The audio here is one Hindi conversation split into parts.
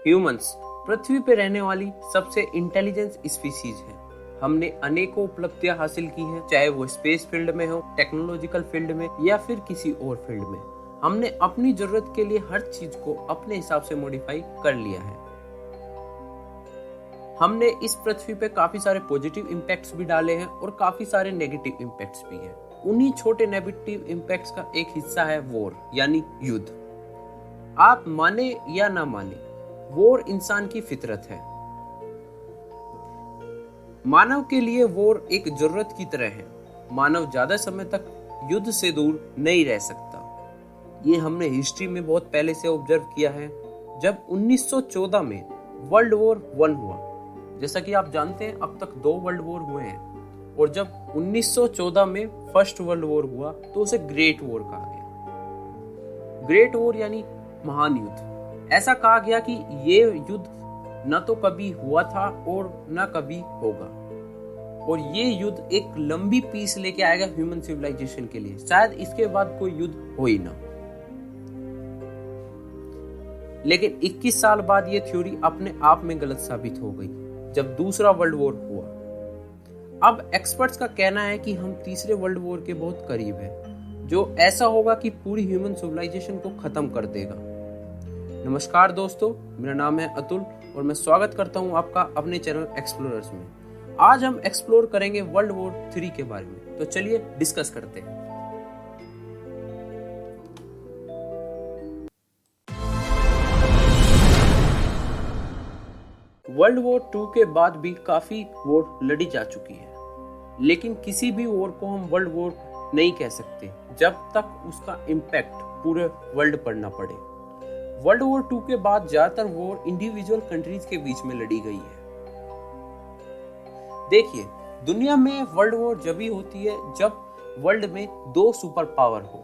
ह्यूमंस पृथ्वी पर रहने वाली सबसे इंटेलिजेंट स्पीसीज है। हमने अनेकों उपलब्धियां हासिल की हैं, चाहे वो स्पेस फील्ड में हो, टेक्नोलॉजिकल फील्ड में या फिर किसी और फील्ड में। हमने अपनी जरूरत के लिए हर चीज को अपने हिसाब से मॉडिफाई कर लिया है। हमने इस पृथ्वी पे काफी सारे पॉजिटिव इम्पैक्ट्स भी डाले हैं और काफी सारे नेगेटिव इम्पैक्ट्स भी हैं। उन्हीं छोटे नेगेटिव इम्पैक्ट्स का एक हिस्सा है वॉर, यानी युद्ध। आप माने या ना माने, वॉर इंसान की फितरत है। मानव के लिए वॉर एक जरूरत की तरह है। मानव ज्यादा समय तक युद्ध से दूर नहीं रह सकता। ये हमने हिस्ट्री में बहुत पहले से ऑब्जर्व किया है। जब 1914 में वर्ल्ड वॉर 1 हुआ, जैसा कि आप जानते हैं अब तक 2 वर्ल्ड वॉर हुए हैं, और जब 1914 में फर्स्ट वर्ल्ड वॉर हुआ तो उसे ग्रेट वॉर कहा गया। ग्रेट वॉर यानी महान युद्ध। ऐसा कहा गया कि ये युद्ध न तो कभी हुआ था और न कभी होगा, और ये युद्ध एक लंबी पीस लेके आएगा ह्यूमन सिविलाइजेशन के लिए। शायद इसके बाद कोई युद्ध हो ही ना। लेकिन 21 साल बाद ये थ्योरी अपने आप में गलत साबित हो गई जब दूसरा वर्ल्ड वॉर हुआ। अब एक्सपर्ट्स का कहना है कि हम तीसरे वर्ल्ड वॉर के बहुत करीब हैं, जो ऐसा होगा कि पूरी ह्यूमन सिविलाइजेशन को खत्म कर देगा। नमस्कार दोस्तों, मेरा नाम है अतुल और मैं स्वागत करता हूं आपका अपने चैनल एक्सप्लोरर्स में। आज हम एक्सप्लोर करेंगे वर्ल्ड वॉर 3 के बारे में, तो चलिए डिस्कस करते हैं। वर्ल्ड वॉर 2 के बाद भी काफी वॉर लड़ी जा चुकी है, लेकिन किसी भी वॉर को हम वर्ल्ड वॉर नहीं कह सकते जब तक उसका इम्पैक्ट पूरे वर्ल्ड पर न पड़े। वर्ल्ड वॉर 2 के बाद ज्यादातर वॉर इंडिविजुअल कंट्रीज के बीच में लड़ी गई है। देखिए, दुनिया में वर्ल्ड वॉर जब भी होती है जब वर्ल्ड में 2 सुपर पावर हो।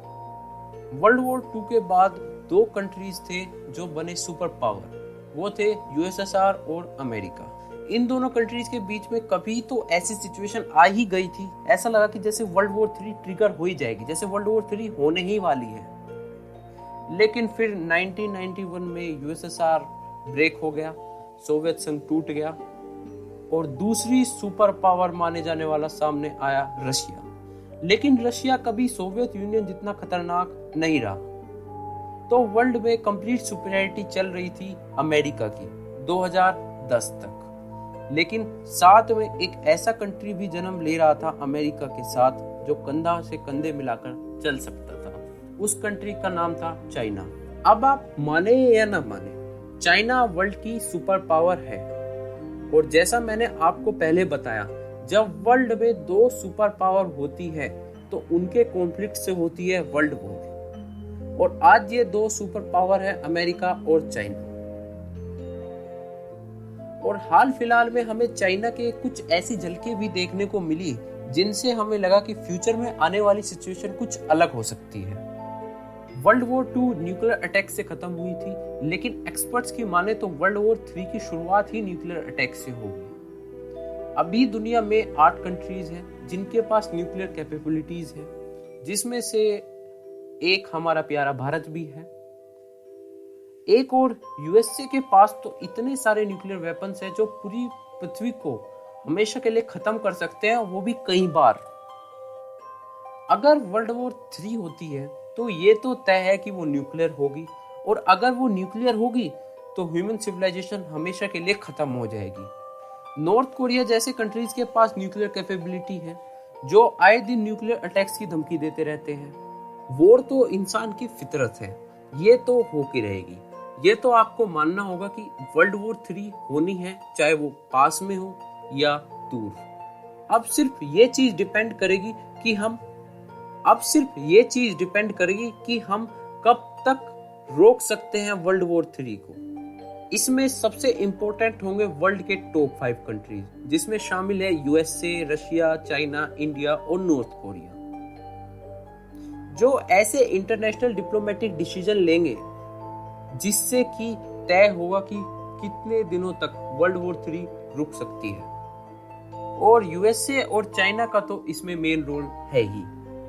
वर्ल्ड वॉर 2 के बाद 2 कंट्रीज थे जो बने सुपर पावर, वो थे यूएसएसआर और अमेरिका। इन दोनों कंट्रीज के बीच में कभी तो ऐसी सिचुएशन आ ही गई थी, ऐसा लगा कि जैसे वर्ल्ड वॉर 3 ट्रिगर हो ही जाएगी, जैसे वर्ल्ड वॉर 3 होने ही वाली है। लेकिन फिर 1991 में यूएसएसआर ब्रेक हो गया, सोवियत संघ टूट गया और दूसरी सुपर पावर माने जाने वाला सामने आया रशिया। लेकिन रशिया कभी सोवियत यूनियन जितना खतरनाक नहीं रहा। तो वर्ल्ड में कंप्लीट सुपीरियरिटी चल रही थी अमेरिका की 2010 तक। लेकिन साथ में एक ऐसा कंट्री भी जन्म ले रहा था अमेरिका के साथ, जो कंधा से कंधे मिलाकर चल सकता था। उस कंट्री का नाम था चाइना। अब आप माने या ना माने, चाइना वर्ल्ड की सुपर पावर है। और जैसा मैंने आपको पहले बताया, जब वर्ल्ड में 2 सुपर पावर होती है तो उनके कॉन्फ्लिक्ट से होती है वर्ल्ड वॉर। और आज ये 2 सुपर पावर है, अमेरिका और चाइना। और हाल फिलहाल में हमें चाइना के कुछ ऐसी झलकें भी देखने को मिली जिनसे हमें लगा कि फ्यूचर में आने वाली सिचुएशन कुछ अलग हो सकती है। वर्ल्ड वॉर 2 न्यूक्लियर अटैक से खत्म हुई थी, लेकिन एक्सपर्ट्स की माने तो वर्ल्ड वॉर 3 की शुरुआत ही न्यूक्लियर अटैक से होगी। अभी दुनिया में 8 कंट्रीज हैं जिनके पास न्यूक्लियर कैपेबिलिटीज है, जिसमें से एक हमारा प्यारा भारत भी है। एक और यूएसए के पास तो इतने सारे न्यूक्लियर वेपन्स हैं जो पूरी पृथ्वी को हमेशा के लिए खत्म कर सकते हैं, वो भी कई बार। अगर वर्ल्ड वॉर 3 होती है तो ये तो तय है कि वो न्यूक्लियर होगी, और अगर वो न्यूक्लियर होगी तो ह्यूमन सिविलाइजेशन हमेशा के लिए खत्म हो जाएगी। नॉर्थ कोरिया जैसे कंट्रीज के पास न्यूक्लियर कैपेबिलिटी है, जो आए दिन न्यूक्लियर अटैक्स की धमकी देते रहते हैं। वॉर तो इंसान की फितरत है, ये तो होती रहेगी। ये तो आपको मानना होगा कि वर्ल्ड वॉर 3 होनी है, चाहे वो पास में हो या दूर। अब सिर्फ ये चीज डिपेंड करेगी कि हम कब तक रोक सकते हैं वर्ल्ड वॉर 3 को। इसमें सबसे इंपॉर्टेंट होंगे वर्ल्ड के टॉप 5 कंट्रीज, जिसमें शामिल है यूएसए, रशिया, चाइना, इंडिया और नॉर्थ कोरिया, जो ऐसे इंटरनेशनल डिप्लोमेटिक डिसीजन लेंगे जिससे कि तय होगा कि कितने दिनों तक वर्ल्ड वॉर 3 रुक सकती है। और यूएसए और चाइना का तो इसमें मेन रोल है ही।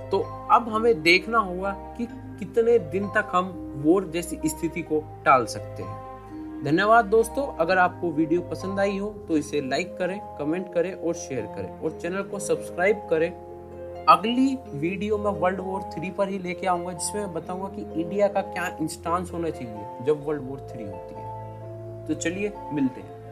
तो अब हमें देखना होगा कि कितने दिन तक हम वॉर जैसी स्थिति को टाल सकते हैं। धन्यवाद दोस्तों। अगर आपको वीडियो पसंद आई हो तो इसे लाइक करें, कमेंट करें और शेयर करें और चैनल को सब्सक्राइब करें। अगली वीडियो में वर्ल्ड वॉर 3 पर ही लेके आऊंगा, जिसमें मैं बताऊंगा कि इंडिया का क्या इंस्टांस होना चाहिए जब वर्ल्ड वॉर 3 होती है। तो चलिए मिलते हैं।